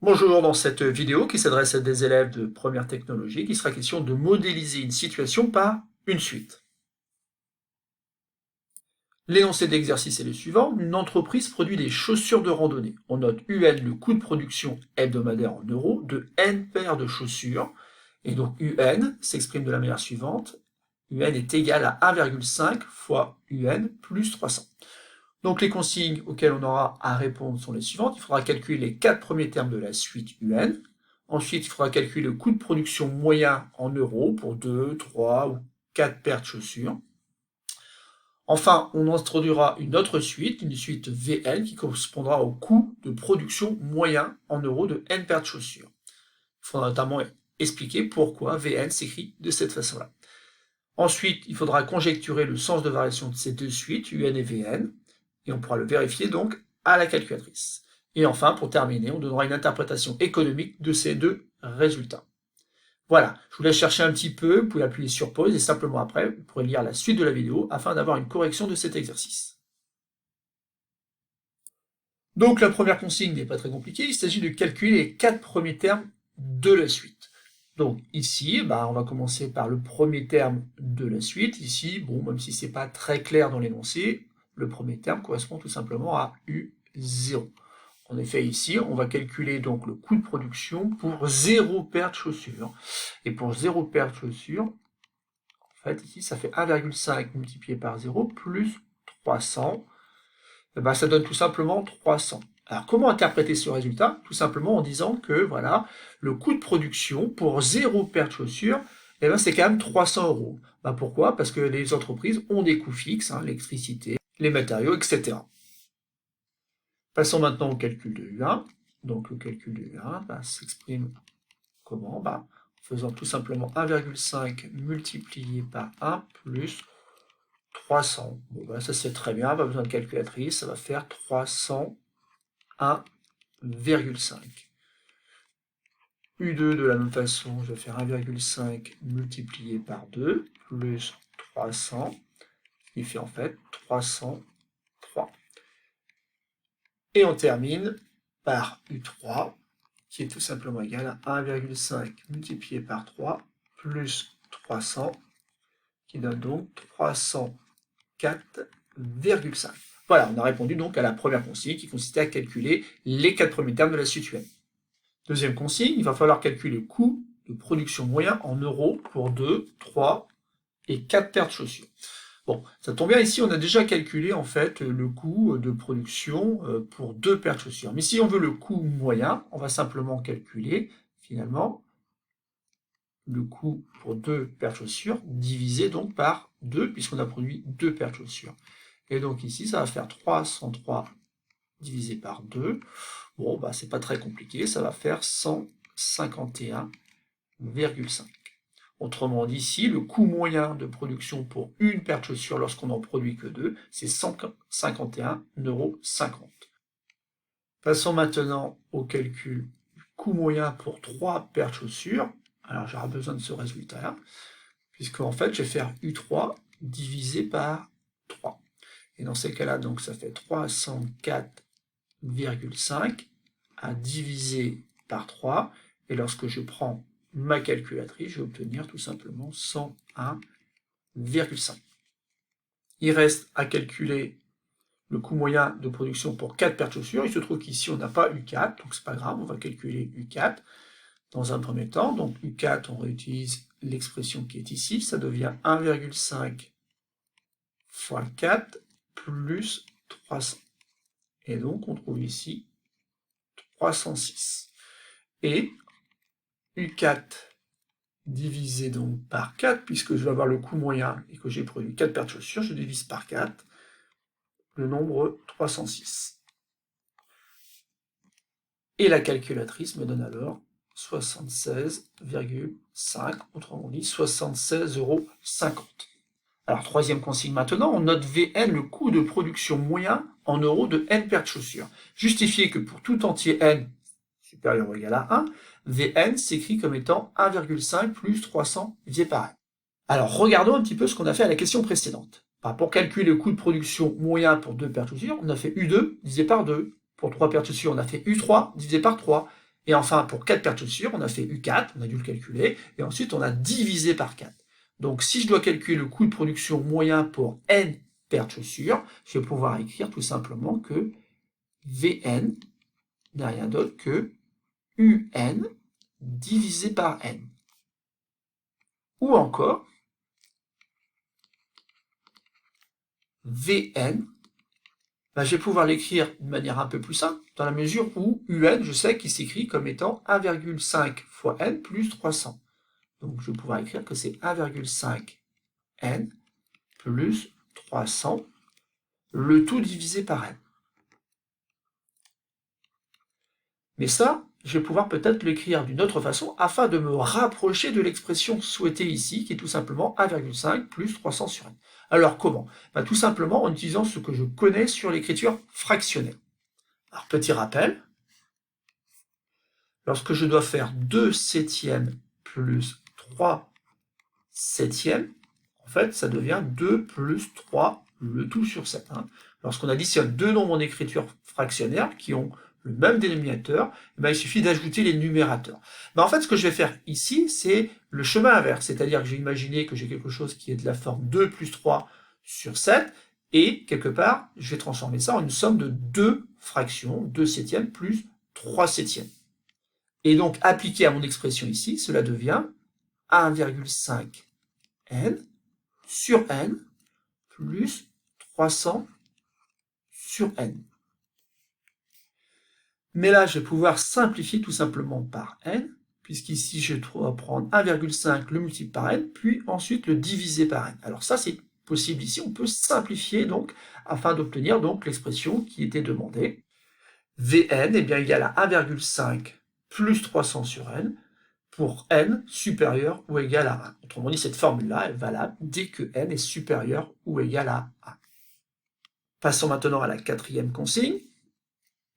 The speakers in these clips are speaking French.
Bonjour, dans cette vidéo qui s'adresse à des élèves de première technologie, il sera question de modéliser une situation par une suite. L'énoncé d'exercice est le suivant. Une entreprise produit des chaussures de randonnée. On note UN, le coût de production hebdomadaire en euros, de N paires de chaussures. Et donc UN s'exprime de la manière suivante. UN est égal à 1,5 fois UN plus 300. Donc les consignes auxquelles on aura à répondre sont les suivantes. Il faudra calculer les 4 premiers termes de la suite UN. Ensuite, il faudra calculer le coût de production moyen en euros pour 2, 3 ou 4 paires de chaussures. Enfin, on introduira une autre suite, une suite VN, qui correspondra au coût de production moyen en euros de N paires de chaussures. Il faudra notamment expliquer pourquoi VN s'écrit de cette façon-là. Ensuite, il faudra conjecturer le sens de variation de ces deux suites, UN et VN, et on pourra le vérifier donc à la calculatrice. Et enfin, pour terminer, on donnera une interprétation économique de ces deux résultats. Voilà, je vous laisse chercher un petit peu, vous pouvez appuyer sur pause et simplement après, vous pourrez lire la suite de la vidéo afin d'avoir une correction de cet exercice. Donc la première consigne n'est pas très compliquée, il s'agit de calculer les 4 premiers termes de la suite. Donc ici, on va commencer par le premier terme de la suite. Ici, bon, même si c'est pas très clair dans l'énoncé, le premier terme correspond tout simplement à U0. En effet, ici, on va calculer donc le coût de production pour 0 paire de chaussures. Et pour 0 paire de chaussures, en fait, ici, ça fait 1,5 multiplié par 0 plus 300. Ça donne tout simplement 300. Alors, comment interpréter ce résultat? Tout simplement en disant que, voilà, le coût de production pour 0 paire de chaussures, c'est quand même 300 euros. Pourquoi? Parce que les entreprises ont des coûts fixes, l'électricité, les matériaux, etc. Passons maintenant au calcul de U1. Donc, le calcul de U1 s'exprime comment? En faisant tout simplement 1,5 multiplié par 1 plus 300. Bon, ça c'est très bien, pas besoin de calculatrice, ça va faire 301,5. U2 de la même façon, je vais faire 1,5 multiplié par 2 plus 300, qui fait en fait 303. Et on termine par U3, qui est tout simplement égal à 1,5 multiplié par 3 plus 300, qui donne donc 304,5. Voilà, on a répondu donc à la première consigne qui consistait à calculer les 4 premiers termes de la suite UN. Deuxième consigne, il va falloir calculer le coût de production moyen en euros pour 2, 3 et 4 paires de chaussures. Bon, ça tombe bien, ici on a déjà calculé en fait le coût de production pour 2 paires de chaussures. Mais si on veut le coût moyen, on va simplement calculer finalement le coût pour 2 paires de chaussures divisé donc par 2 puisqu'on a produit 2 paires de chaussures. Et donc ici ça va faire 303 divisé par 2. Bon, c'est pas très compliqué, ça va faire 151,5. Autrement dit, ici, le coût moyen de production pour une paire de chaussures lorsqu'on n'en produit que 2, c'est 151,50 €. Passons maintenant au calcul du coût moyen pour 3 paires de chaussures. Alors j'aurai besoin de ce résultat-là, puisque en fait, je vais faire U3 divisé par 3. Et dans ces cas-là, donc ça fait 304,5 à diviser par 3. Et lorsque je prends ma calculatrice, je vais obtenir tout simplement 101,5. Il reste à calculer le coût moyen de production pour 4 paires de chaussures. Il se trouve qu'ici, on n'a pas U4, donc c'est pas grave, on va calculer U4 dans un premier temps. Donc U4, on réutilise l'expression qui est ici, ça devient 1,5 fois 4 plus 300. Et donc, on trouve ici 306. Et U4 divisé donc par 4, puisque je vais avoir le coût moyen et que j'ai produit 4 paires de chaussures, je divise par 4 le nombre 306. Et la calculatrice me donne alors 76,5, autrement dit 76,50 €. Alors, troisième consigne maintenant, on note VN, le coût de production moyen en euros de N paires de chaussures. Justifiez que pour tout entier N supérieur ou égal à 1, Vn s'écrit comme étant 1,5 plus 300 divisé par n. Alors, regardons un petit peu ce qu'on a fait à la question précédente. Pour calculer le coût de production moyen pour 2 paires de chaussures, on a fait U2 divisé par 2. Pour 3 paires de chaussures, on a fait U3 divisé par 3. Et enfin, pour 4 paires de chaussures, on a fait U4, on a dû le calculer, et ensuite on a divisé par 4. Donc si je dois calculer le coût de production moyen pour n paires de chaussures, je vais pouvoir écrire tout simplement que Vn n'est rien d'autre que Un divisé par n. Ou encore, Vn, ben, je vais pouvoir l'écrire de manière un peu plus simple, dans la mesure où Un, je sais qu'il s'écrit comme étant 1,5 fois n plus 300. Donc je vais pouvoir écrire que c'est 1,5 n plus 300, le tout divisé par n. Mais ça, je vais pouvoir peut-être l'écrire d'une autre façon afin de me rapprocher de l'expression souhaitée ici, qui est tout simplement 1,5 plus 300 sur n. Alors comment? Ben, tout simplement en utilisant ce que je connais sur l'écriture fractionnelle. Alors petit rappel, lorsque je dois faire 2 septièmes plus 3 septièmes, en fait ça devient 2 plus 3 le tout sur 7. Lorsqu'on additionne deux nombres en écriture fractionnaire qui ont le même dénominateur, ben, il suffit d'ajouter les numérateurs. Ben, en fait, ce que je vais faire ici, c'est le chemin inverse, c'est-à-dire que j'ai imaginé que j'ai quelque chose qui est de la forme 2 plus 3 sur 7, et quelque part, je vais transformer ça en une somme de 2 fractions, 2 septièmes plus 3 septièmes. Et donc, appliqué à mon expression ici, cela devient 1,5 n sur n plus 300 sur n. Mais là, je vais pouvoir simplifier tout simplement par n, puisqu'ici, je dois prendre 1,5, le multiplier par n, puis ensuite le diviser par n. Alors ça, c'est possible ici. On peut simplifier donc, afin d'obtenir donc l'expression qui était demandée. Vn est bien égal à 1,5 plus 300 sur n, pour n supérieur ou égal à 1. Autrement dit, cette formule-là est valable dès que n est supérieur ou égal à 1. Passons maintenant à la quatrième consigne.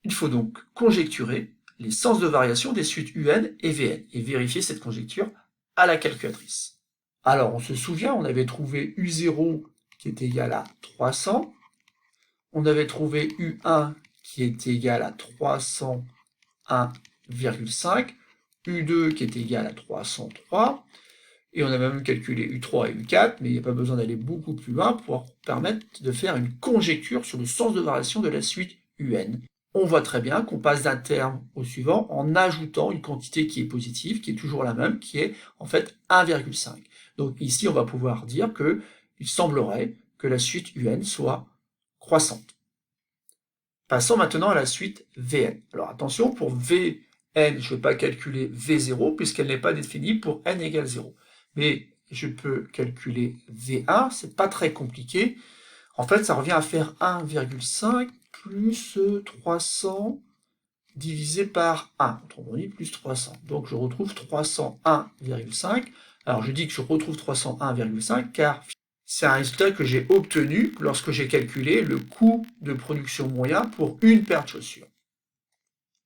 Il faut donc conjecturer les sens de variation des suites UN et Vn et vérifier cette conjecture à la calculatrice. Alors, on se souvient, on avait trouvé U0 qui est égal à 300, on avait trouvé U1 qui est égal à 301,5, U2 qui est égal à 303, et on a même calculé U3 et U4, mais il n'y a pas besoin d'aller beaucoup plus loin pour permettre de faire une conjecture sur le sens de variation de la suite UN. On voit très bien qu'on passe d'un terme au suivant en ajoutant une quantité qui est positive, qui est toujours la même, qui est en fait 1,5. Donc ici, on va pouvoir dire qu'il semblerait que la suite UN soit croissante. Passons maintenant à la suite Vn. Alors attention, pour Vn, je ne vais pas calculer V0 puisqu'elle n'est pas définie pour n égale 0. Mais je peux calculer V1, c'est pas très compliqué. En fait, ça revient à faire 1,5 plus 300 divisé par 1, autrement dit plus 300. Donc je retrouve 301,5. Alors je dis que je retrouve 301,5 car c'est un résultat que j'ai obtenu lorsque j'ai calculé le coût de production moyen pour une paire de chaussures.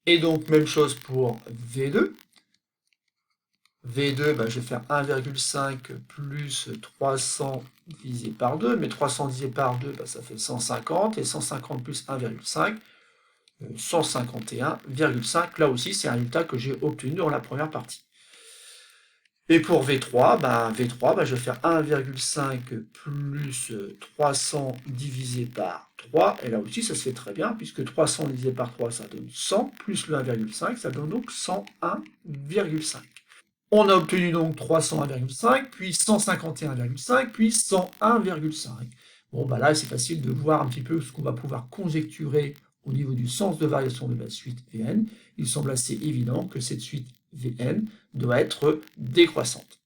Et donc même chose pour V2. V2, ben, je vais faire 1,5 plus 300 divisé par 2, mais 300 divisé par 2, ben, ça fait 150, et 150 plus 1,5, 151,5. Là aussi, c'est un résultat que j'ai obtenu dans la première partie. Et pour V3, je vais faire 1,5 plus 300 divisé par 3, et là aussi, ça se fait très bien, puisque 300 divisé par 3, ça donne 100, plus le 1,5, ça donne donc 101,5. On a obtenu donc 301,5, puis 151,5, puis 101,5. Bon, bah là, c'est facile de voir un petit peu ce qu'on va pouvoir conjecturer au niveau du sens de variation de la suite Vn. Il semble assez évident que cette suite Vn doit être décroissante.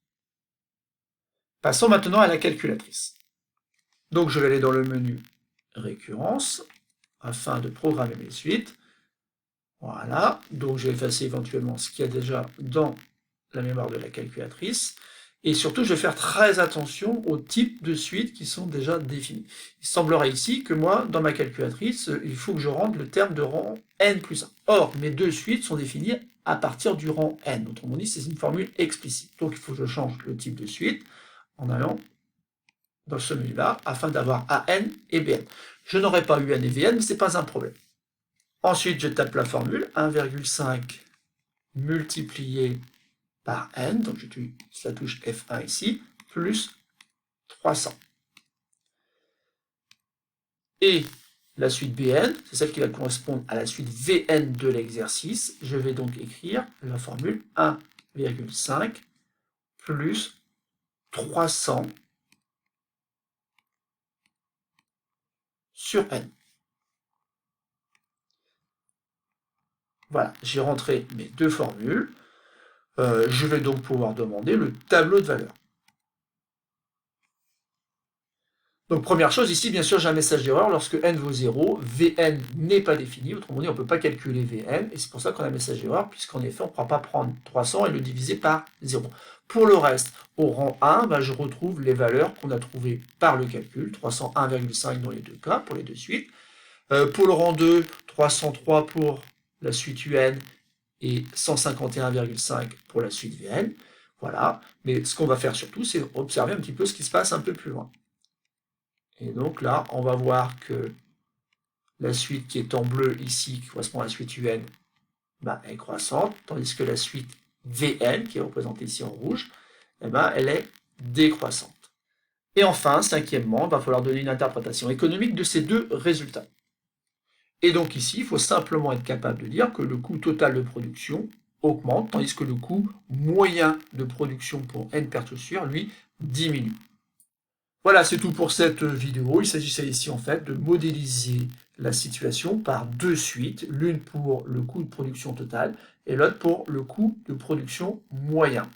Passons maintenant à la calculatrice. Donc, je vais aller dans le menu récurrence afin de programmer mes suites. Voilà, donc je vais effacer éventuellement ce qu'il y a déjà dans la mémoire de la calculatrice, et surtout je vais faire très attention aux types de suites qui sont déjà définis. Il semblerait ici que moi, dans ma calculatrice, il faut que je rende le terme de rang n plus 1. Or, mes deux suites sont définies à partir du rang n, autrement dit, c'est une formule explicite. Donc il faut que je change le type de suite en allant dans ce menu-là, afin d'avoir AN et BN. Je n'aurai pas UN et VN, mais ce n'est pas un problème. Ensuite, je tape la formule, 1,5 multiplié par n, donc j'utilise la touche F1 ici, plus 300. Et la suite Bn, c'est celle qui va correspondre à la suite Vn de l'exercice. Je vais donc écrire la formule 1,5 plus 300 sur n. Voilà, j'ai rentré mes deux formules. Je vais donc pouvoir demander le tableau de valeurs. Donc première chose, ici, bien sûr, j'ai un message d'erreur. Lorsque n vaut 0, Vn n'est pas défini. Autrement dit, on ne peut pas calculer Vn. Et c'est pour ça qu'on a un message d'erreur, puisqu'en effet, on ne pourra pas prendre 300 et le diviser par 0. Pour le reste, au rang 1, je retrouve les valeurs qu'on a trouvées par le calcul. 301,5 dans les deux cas, pour les deux suites. Pour le rang 2, 303 pour la suite UN et 151,5 pour la suite VN. Voilà. Mais ce qu'on va faire surtout, c'est observer un petit peu ce qui se passe un peu plus loin. Et donc là, on va voir que la suite qui est en bleu ici, qui correspond à la suite UN, est croissante, tandis que la suite VN, qui est représentée ici en rouge, elle est décroissante. Et enfin, cinquièmement, il va falloir donner une interprétation économique de ces deux résultats. Et donc ici, il faut simplement être capable de dire que le coût total de production augmente, tandis que le coût moyen de production pour n paires de chaussures, lui, diminue. Voilà, c'est tout pour cette vidéo. Il s'agissait ici en fait de modéliser la situation par deux suites, l'une pour le coût de production total et l'autre pour le coût de production moyen.